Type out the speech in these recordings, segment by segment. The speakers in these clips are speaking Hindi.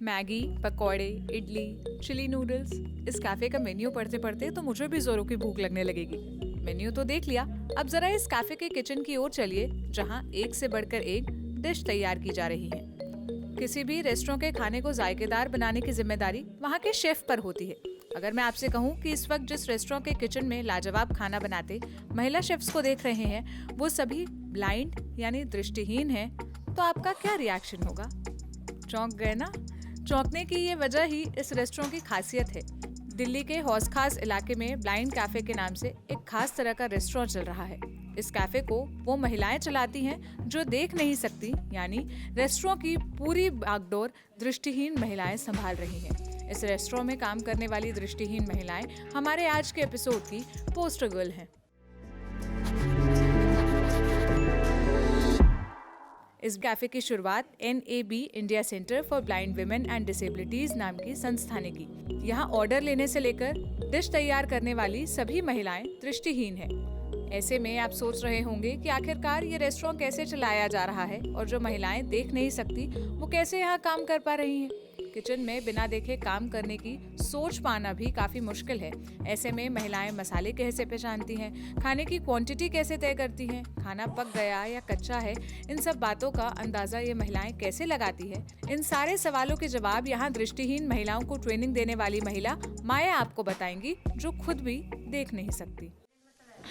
मैगी, पकौड़े, इडली, चिली नूडल्स। इस कैफे का मेन्यू पढ़ते पढ़ते तो मुझे भी जोरों की भूख लगने लगेगी। मेन्यू तो देख लिया, अब जरा इस कैफे के किचन की ओर चलिए, जहाँ एक से बढ़कर एक डिश तैयार की जा रही है। किसी भी रेस्टोरेंट के खाने को जायकेदार बनाने की जिम्मेदारी वहाँ के शेफ पर होती है। अगर मैं आपसे कहूँ कि इस वक्त जिस रेस्टोरेंट के किचन में लाजवाब खाना बनाते महिला शेफ्स को देख रहे हैं, वो सभी ब्लाइंड यानी दृष्टिहीन हैं, तो आपका क्या रिएक्शन होगा? चौंक गए ना? चौंकने की ये वजह ही इस रेस्टोरेंट की खासियत है। दिल्ली के हौस खास इलाके में ब्लाइंड कैफे के नाम से एक खास तरह का रेस्टोरेंट चल रहा है। इस कैफे को वो महिलाएं चलाती हैं जो देख नहीं सकती, यानी रेस्टोरेंट की पूरी बागडोर दृष्टिहीन महिलाएं संभाल रही हैं। इस रेस्टोरेंट में काम करने वाली दृष्टिहीन महिलाएं हमारे आज के एपिसोड की पोस्टर गर्ल हैं। इस कैफे की शुरुआत NAB India centre for blind women and disabilities नाम की संस्था ने की। यहाँ ऑर्डर लेने से लेकर डिश तैयार करने वाली सभी महिलाएं दृष्टिहीन हैं। ऐसे में आप सोच रहे होंगे कि आखिरकार ये रेस्टोरेंट कैसे चलाया जा रहा है और जो महिलाएं देख नहीं सकती वो कैसे यहाँ काम कर पा रही हैं। किचन में बिना देखे काम करने की सोच पाना भी काफी मुश्किल है। ऐसे में महिलाएं मसाले कैसे पहचानती हैं, खाने की क्वांटिटी कैसे तय करती हैं, खाना पक गया या कच्चा है, इन सब बातों का अंदाजा ये महिलाएं कैसे लगाती है? इन सारे सवालों के जवाब यहाँ दृष्टिहीन महिलाओं को ट्रेनिंग देने वाली महिला माया आपको बताएंगी, जो खुद भी देख नहीं सकती।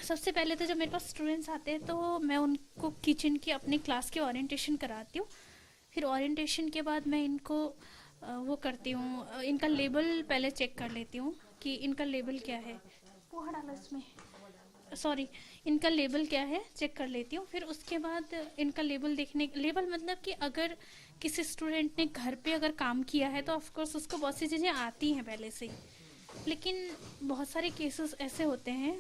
सबसे पहले तो जब मेरे पास स्टूडेंट्स आते हैं तो मैं उनको किचन की अपनी क्लास की ओरिएंटेशन कराती हूँ। फिर ओरिएंटेशन के बाद मैं इनको वो करती हूँ, इनका लेबल पहले चेक कर लेती हूँ कि इनका लेबल क्या है। पोहा डालो इसमें, सॉरी, इनका लेबल क्या है चेक कर लेती हूँ। फिर उसके बाद इनका लेबल लेबल मतलब कि अगर किसी स्टूडेंट ने घर पे अगर काम किया है तो ऑफकोर्स उसको बहुत सी चीज़ें आती हैं पहले से ही। लेकिन बहुत सारे केसेस ऐसे होते हैं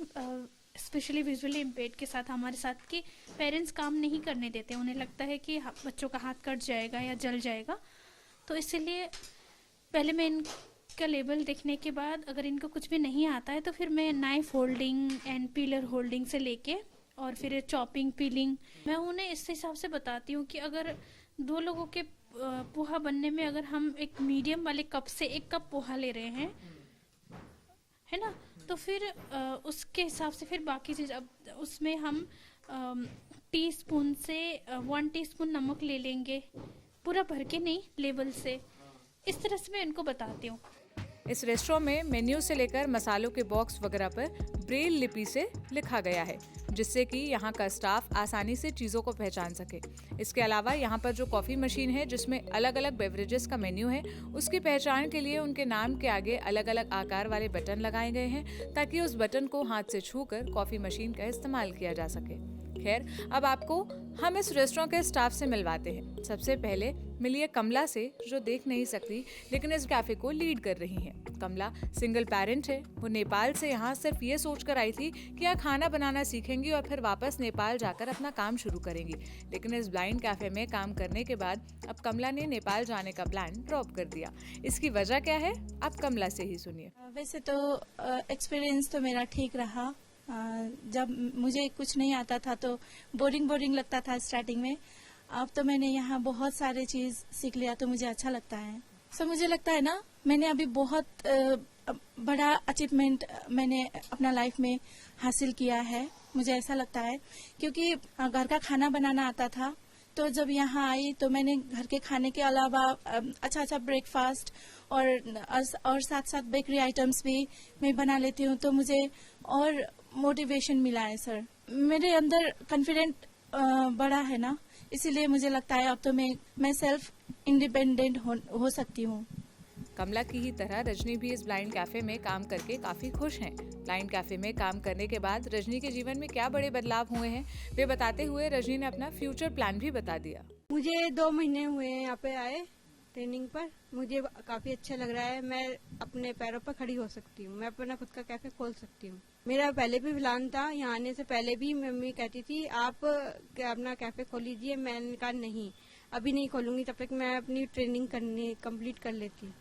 स्पेशली विजुअली इम्पेयर्ड के साथ हमारे साथ कि पेरेंट्स काम नहीं करने देते, उन्हें लगता है कि बच्चों का हाथ कट जाएगा या जल जाएगा। तो इसीलिए पहले मैं इनका लेबल देखने के बाद अगर इनको कुछ भी नहीं आता है तो फिर मैं knife holding and pillar holding से लेके और फिर चॉपिंग पीलिंग मैं उन्हें इस हिसाब से बताती हूँ कि अगर 2 लोगों के पोहा बनने में अगर हम एक मीडियम वाले कप से 1 कप पोहा ले रहे हैं, है ना, तो फिर उसके हिसाब से फिर बाकी चीज़ अब उसमें हम टीस्पून से 1 टीस्पून नमक ले लेंगे, पूरा भर के नहीं, लेवल से। इस तरह से मैं इनको बताती हूँ। इस रेस्टोरेंट में मेन्यू से लेकर मसालों के बॉक्स वगैरह पर ब्रेल लिपि से लिखा गया है, जिससे कि यहाँ का स्टाफ आसानी से चीज़ों को पहचान सके। इसके अलावा यहाँ पर जो कॉफ़ी मशीन है जिसमें अलग अलग बेवरेजेस का मेन्यू है, उसकी पहचान के लिए उनके नाम के आगे अलग अलग आकार वाले बटन लगाए गए हैं, ताकि उस बटन को हाथ से छूकर कॉफ़ी मशीन का इस्तेमाल किया जा सके। खैर, अब आपको हम इस रेस्टोरेंट के स्टाफ से मिलवाते हैं। सबसे पहले मिलिए कमला से, जो देख नहीं सकती लेकिन इस कैफे को लीड कर रही हैं। कमला सिंगल पेरेंट है। वो नेपाल से यहाँ सिर्फ ये सोचकर आई थी कि यहाँ खाना बनाना सीखेंगी और फिर वापस नेपाल जाकर अपना काम शुरू करेंगी। लेकिन इस ब्लाइंड कैफे में काम करने के बाद अब कमला ने नेपाल जाने का प्लान ड्रॉप कर दिया। इसकी वजह क्या है, आप कमला से ही सुनिए। वैसे तो एक्सपीरियंस तो मेरा ठीक रहा। जब मुझे कुछ नहीं आता था तो बोरिंग लगता था स्टार्टिंग में। अब तो मैंने यहाँ बहुत सारे चीज सीख लिया तो मुझे अच्छा लगता है। सो मुझे लगता है ना, मैंने अभी बहुत बड़ा अचीवमेंट मैंने अपना लाइफ में हासिल किया है, मुझे ऐसा लगता है। क्योंकि घर का खाना बनाना आता था, तो जब यहाँ आई तो मैंने घर के खाने के अलावा अच्छा ब्रेकफास्ट और साथ बेकरी आइटम्स भी मैं बना लेती हूँ। तो मुझे और मोटिवेशन मिला है सर। मेरे अंदर कॉन्फिडेंट बड़ा है ना, इसीलिए मुझे लगता है अब तो मैं सेल्फ इंडिपेंडेंट हो सकती हूँ। कमला की ही तरह रजनी भी इस ब्लाइंड कैफे में काम करके काफी खुश हैं। ब्लाइंड कैफे में काम करने के बाद रजनी के जीवन में क्या बड़े बदलाव हुए हैं, वे बताते हुए रजनी ने अपना फ्यूचर प्लान भी बता दिया। मुझे 2 महीने हुए हैं यहाँ पे आए ट्रेनिंग पर। मुझे काफी अच्छा लग रहा है। मैं अपने पैरों पर खड़ी हो सकती हूँ, मैं अपना खुद का कैफे खोल सकती हूँ। मेरा पहले भी प्लान था, यहाँ आने से पहले भी मम्मी कहती थी आप अपना कैफे खोल लीजिए। मैंने कहा नहीं, अभी नहीं खोलूंगी, तब तक मैं अपनी ट्रेनिंग कंप्लीट कर लेती।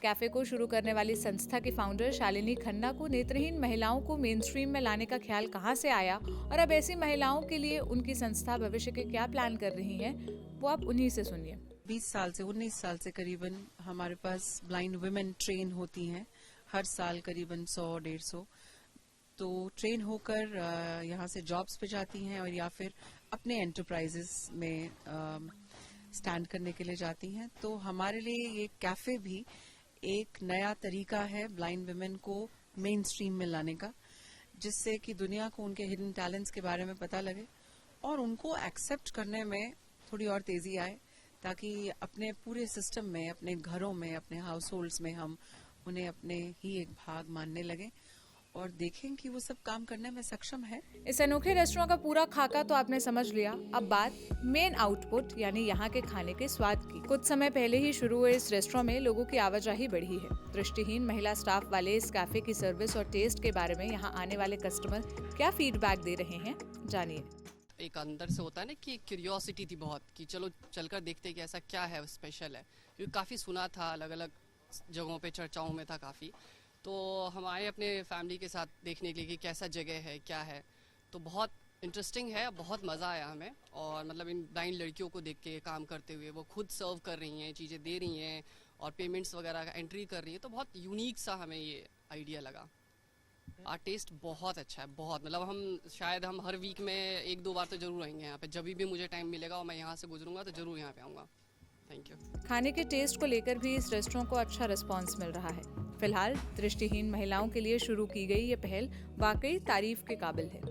कैफे को शुरू करने वाली संस्था की फाउंडर शालिनी खन्ना को नेत्रहीन महिलाओं को मेन स्ट्रीम में लाने का ख्याल कहाँ से आया और अब ऐसी महिलाओं के लिए उनकी संस्था भविष्य के क्या प्लान कर रही है, वो आप उन्हीं से सुनिए। 20 साल से 19 साल से करीबन हमारे पास ब्लाइंड वुमेन ट्रेन होती हैं हर साल करीबन 100-150। तो ट्रेन होकर यहाँ से जॉब्स पे जाती हैं और या फिर अपने एंटरप्राइजेस में स्टैंड करने के लिए जाती हैं। तो हमारे लिए ये कैफे भी एक नया तरीका है ब्लाइंड वुमेन को मेन स्ट्रीम में लाने का, जिससे कि दुनिया को उनके हिडन टैलेंट्स के बारे में पता लगे और उनको एक्सेप्ट करने में थोड़ी और तेजी आए, ताकि अपने पूरे सिस्टम में, अपने घरों में, अपने हाउस होल्ड्स में हम उन्हें अपने ही एक भाग मानने लगे और देखें कि वो सब काम करने में सक्षम है। इस अनोखे रेस्टोरेंट का पूरा खाका तो आपने समझ लिया। अब बात मेन आउटपुट यानी यहाँ के खाने के स्वाद की। कुछ समय पहले ही शुरू हुए इस रेस्टोरेंट में लोगों की आवाजाही बढ़ी है। दृष्टिहीन महिला स्टाफ वाले इस कैफे की सर्विस और टेस्ट के बारे में यहाँ आने वाले कस्टमर क्या फीडबैक दे रहे हैं, जानिए। एक अंदर से होता है ना कि क्यूरियोसिटी थी बहुत कि चलो चलकर देखते हैं कि ऐसा क्या है स्पेशल है, क्योंकि काफ़ी सुना था, अलग अलग जगहों पे चर्चाओं में था काफ़ी। तो हम आए अपने फैमिली के साथ देखने के लिए कि कैसा जगह है, क्या है। तो बहुत इंटरेस्टिंग है, बहुत मज़ा आया हमें। और मतलब इन ब्लाइंड लड़कियों को देख के काम करते हुए, वो खुद सर्व कर रही हैं, चीज़ें दे रही हैं और पेमेंट्स वगैरह का एंट्री कर रही हैं, तो बहुत यूनिक सा हमें ये आइडिया लगा। टेस्ट बहुत अच्छा है, बहुत, मतलब हम हर वीक में 1-2 बार तो जरूर आएंगे यहाँ पे। जब भी मुझे टाइम मिलेगा और मैं यहाँ से गुजरूंगा तो जरूर यहाँ पे आऊँगा। Thank you. खाने के टेस्ट को लेकर भी इस रेस्टोरेंट को अच्छा रिस्पांस मिल रहा है। फिलहाल दृष्टिहीन महिलाओं के लिए शुरू की गई ये पहल वाकई तारीफ के काबिल है।